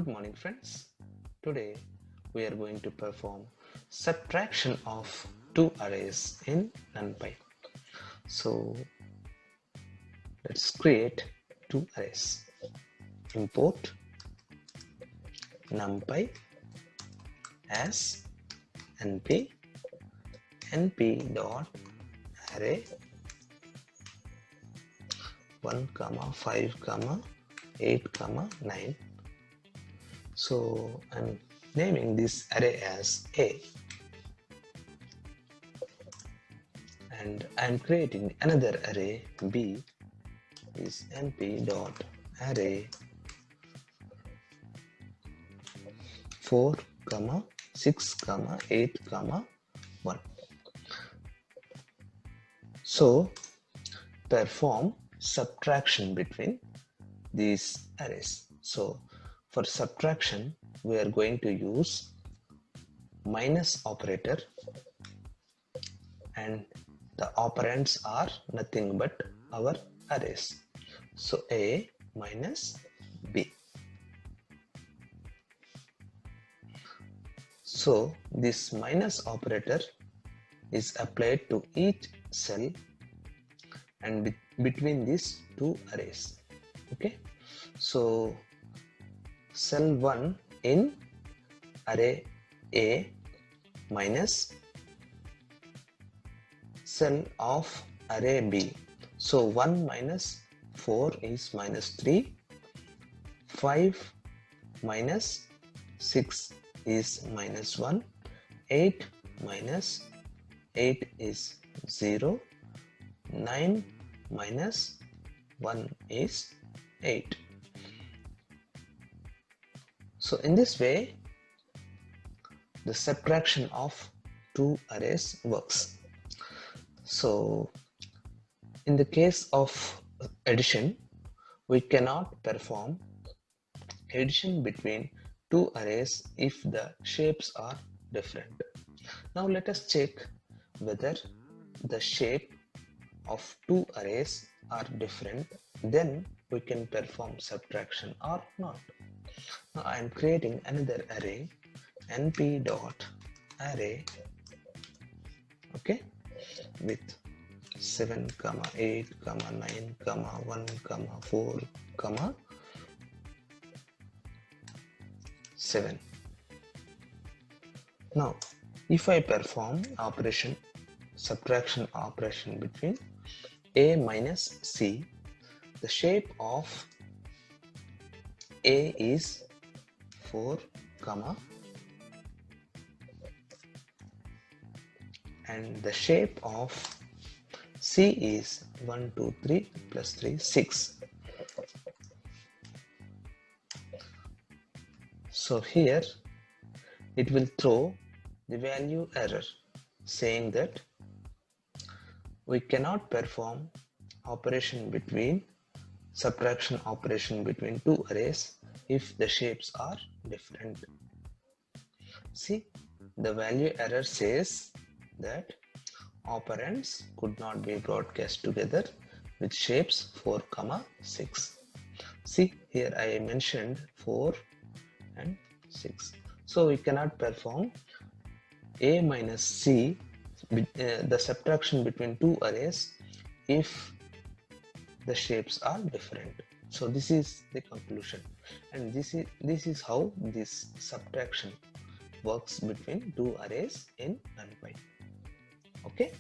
Good morning friends. Today we are going to perform subtraction of two arrays in Numpy. So let's create two arrays. Import Numpy as np.array 1, 5, 8, 9. So I'm naming this array as A, and I'm creating another array B is np.array 4, 6, 8, 1. So perform subtraction between these arrays. So for subtraction we are going to use minus operator, and the operands are nothing but our arrays. So A minus B. So this minus operator is applied to each cell and between these two arrays. Okay, so cell 1 in array A minus cell of array B. So 1 minus 4 is minus 3, 5 minus 6 is minus 1, 8 minus 8 is 0, 9 minus 1 is 8. So in this way the subtraction of two arrays works. So in the case of addition, we cannot perform addition between two arrays if the shapes are different. Now let us check whether the shape of two arrays are different, then we can perform subtraction or not. Now I am creating another array np.array, okay, with 7, 8, 9, 1, 4, 7. Now if I perform subtraction operation between A minus C, the shape of A is 4, and the shape of C is 1, 2, 3 plus 3, 6. So here it will throw the value error saying that we cannot perform subtraction operation between two arrays if the shapes are different. See, the value error says that operands could not be broadcast together with shapes 4, 6. See, here I mentioned 4 and 6. So we cannot perform A minus C, the subtraction between two arrays, if the shapes are different. So this is the conclusion, and this is how this subtraction works between two arrays in Numpy. Okay.